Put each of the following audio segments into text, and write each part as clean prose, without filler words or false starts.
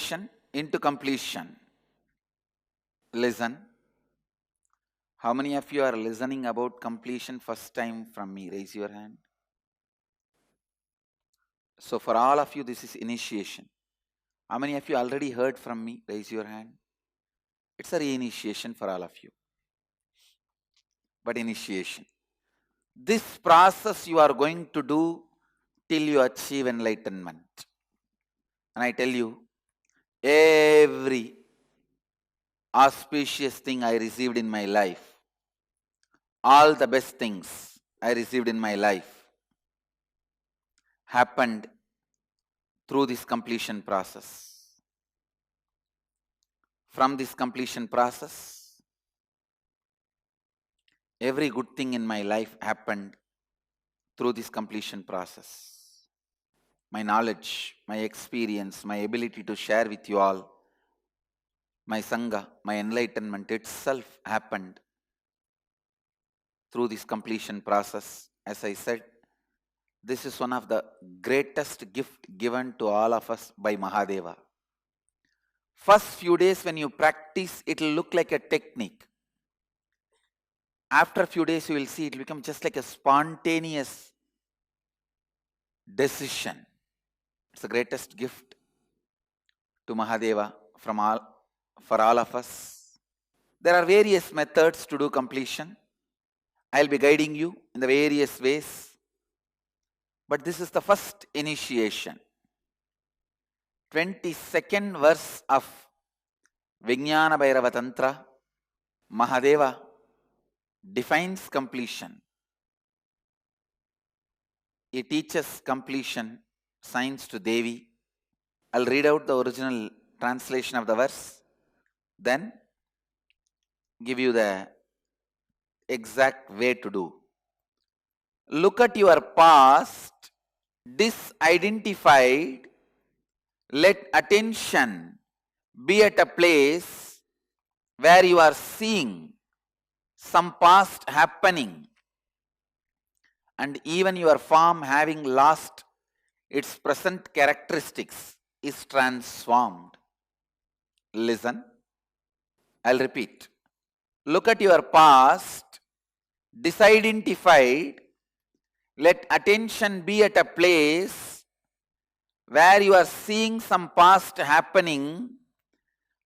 initiation into completion. Listen. How many of you are listening about completion first time from me? Raise your hand. So for all of you, this is initiation. How many of you already heard from me? Raise your hand. It's a reinitiation for all of you. But initiation. This process you are going to do till you achieve enlightenment. And I tell you, every auspicious thing I received in my life, all the best things I received in my life happened through this completion process. From this completion process, every good thing in my life happened through this completion process. My knowledge, my experience, my ability to share with you all, my Sangha, my enlightenment itself happened through this completion process. As I said, this is one of the greatest gift given to all of us by Mahadeva. First few days when you practice, it will look like a technique. After a few days, you will see it will become just like a spontaneous decision. It's the greatest gift to Mahadeva for all of us. There are various methods to do completion. I'll be guiding you in the various ways. But this is the first initiation. 22nd verse of Vijnana Bhairava Tantra, Mahadeva defines completion. He teaches completion science to Devi. I'll read out the original translation of the verse, then give you the exact way to do. Look at your past, disidentified. Let attention be at a place where you are seeing some past happening and even your form having lost its present characteristics is transformed. Listen, I'll repeat. Look at your past, disidentified. Let attention be at a place where you are seeing some past happening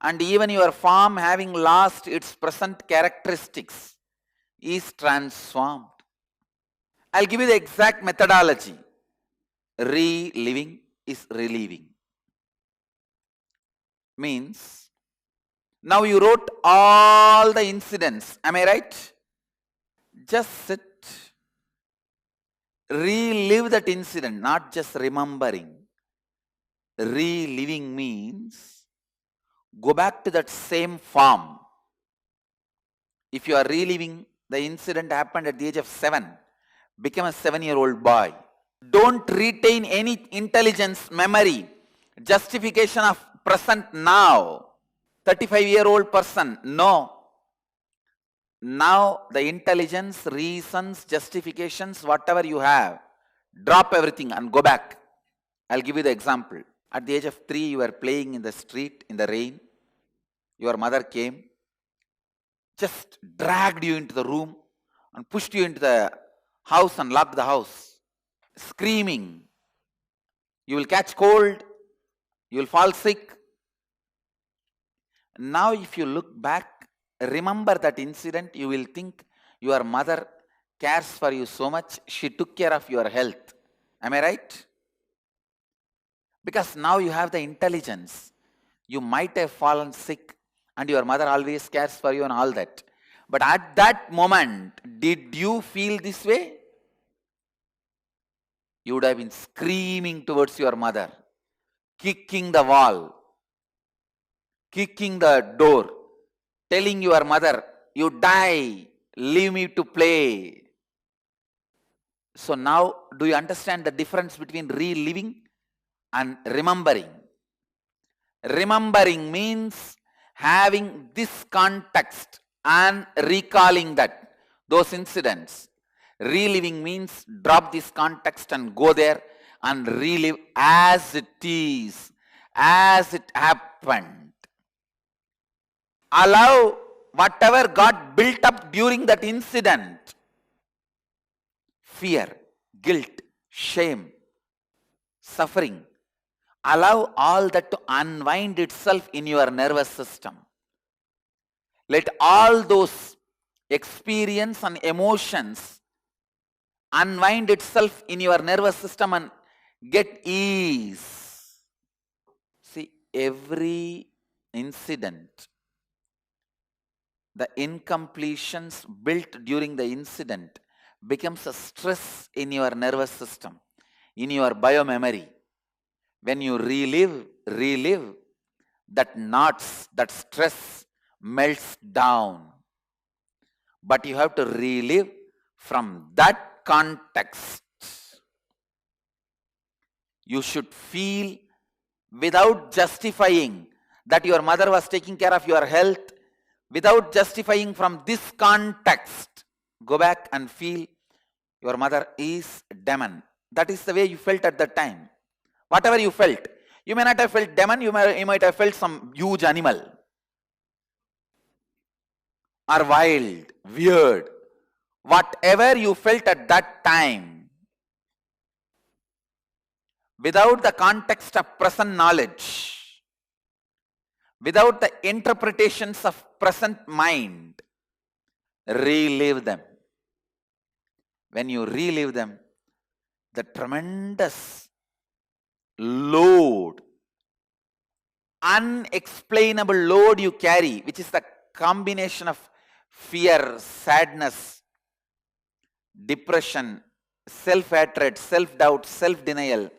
and even your form having lost its present characteristics is transformed. I'll give you the exact methodology. Reliving is relieving. Means, now you wrote all the incidents, am I right? Just sit. Relive that incident, not just remembering. Reliving means go back to that same form. If you are reliving the incident happened at the age of 7, become a 7-year-old boy. Don't retain any intelligence, memory, justification of present now. 35-year-old person, no. Now the intelligence, reasons, justifications, whatever you have, drop everything and go back. I'll give you the example. At the age of 3, you were playing in the street in the rain. Your mother came, just dragged you into the room and pushed you into the house and locked the house, screaming. You will catch cold, you will fall sick. Now if you look back, remember that incident, you will think your mother cares for you so much, she took care of your health. Am I right? Because now you have the intelligence. You might have fallen sick and your mother always cares for you and all that. But at that moment, did you feel this way? You would have been screaming towards your mother, kicking the wall, kicking the door, telling your mother, you die, leave me to play. So now, do you understand the difference between reliving and remembering? Remembering means having this context and recalling that, those incidents. Reliving means drop this context and go there and relive as it is, as it happened. Allow whatever got built up during that incident, fear, guilt, shame, suffering, allow all that to unwind itself in your nervous system. Let all those experience and emotions unwind itself in your nervous system and get ease. See, every incident, the incompletions built during the incident becomes a stress in your nervous system, in your biomemory. When you relive, that knots, that stress melts down. But you have to relive from that context. You should feel without justifying that your mother was taking care of your health, without justifying from this context. Go back and feel your mother is demon. That is the way you felt at that time. Whatever you felt. You may not have felt demon, you might have felt some huge animal. Or wild, weird. Whatever you felt at that time, without the context of present knowledge, without the interpretations of present mind, relive them. When you relive them, the tremendous load, unexplainable load you carry, which is the combination of fear, sadness, depression, self-hatred, self-doubt, self-denial,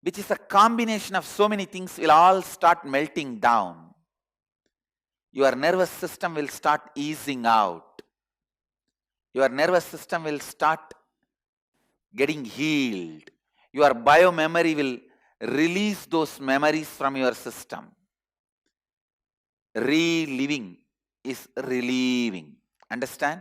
which is a combination of so many things, will all start melting down. Your nervous system will start easing out. Your nervous system will start getting healed. Your biomemory will release those memories from your system. Reliving is relieving. Understand?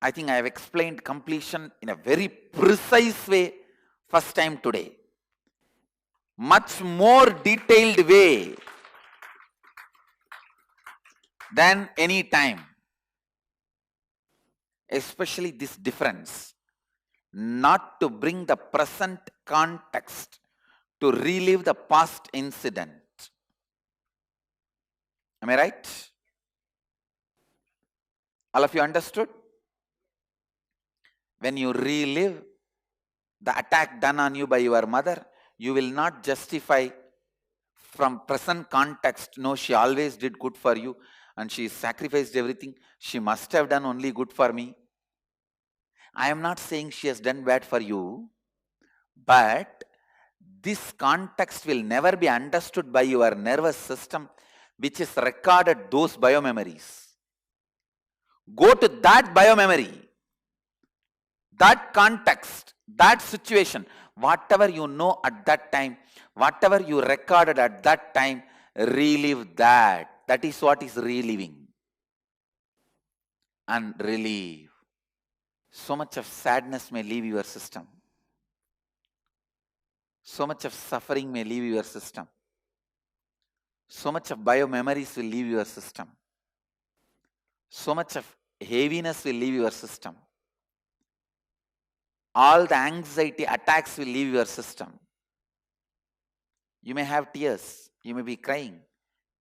I think I have explained completion in a very precise way first time today. Much more detailed way than any time. Especially this difference. Not to bring the present context to relive the past incident. Am I right? All of you understood? When you relive the attack done on you by your mother, you will not justify from present context. No, she always did good for you and she sacrificed everything. She must have done only good for me. I am not saying she has done bad for you, but this context will never be understood by your nervous system, which is recorded those biomemories. Go to that biomemory, that context, that situation, whatever you know at that time, whatever you recorded at that time, relive that. That is what is reliving. And relieve. So much of sadness may leave your system. So much of suffering may leave your system. So much of biomemories will leave your system. So much of heaviness will leave your system. All the anxiety attacks will leave your system. You may have tears. You may be crying.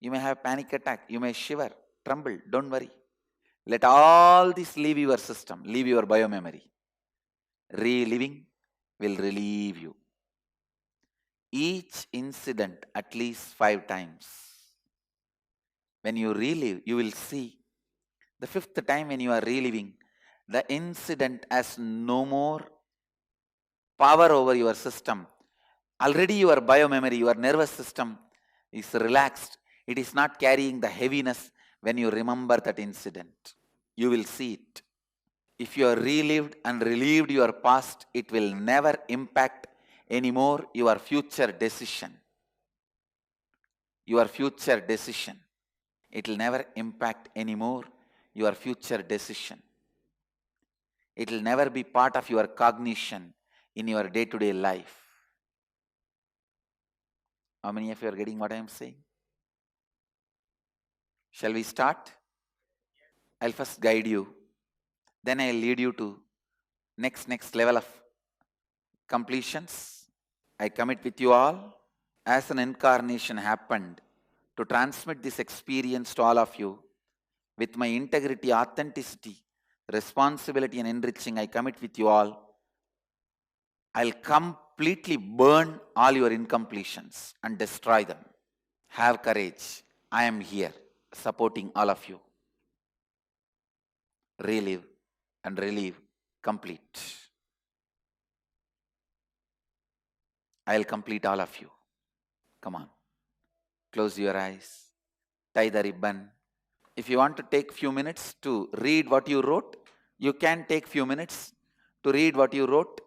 You may have panic attack. You may shiver, tremble. Don't worry. Let all this leave your system, leave your biomemory. Reliving will relieve you. Each incident at least 5 times. When you relive, you will see the 5th time when you are reliving, the incident has no more power over your system. Already your biomemory, your nervous system is relaxed. It is not carrying the heaviness when you remember that incident. You will see it. If you are relived and relived your past, it will never impact anymore your future decision. Your future decision. It will never impact anymore your future decision. It will never be part of your cognition in your day-to-day life. How many of you are getting what I am saying? Shall we start? I'll first guide you. Then I'll lead you to next level of completions. I commit with you all as an incarnation happened to transmit this experience to all of you with my integrity, authenticity, responsibility, and enriching. I commit with you all. I'll completely burn all your incompletions and destroy them. Have courage. I am here supporting all of you. Relive and relive complete. I'll complete all of you. Come on. Close your eyes. Tie the ribbon. If you want to take few minutes to read what you wrote, you can take few minutes to read what you wrote.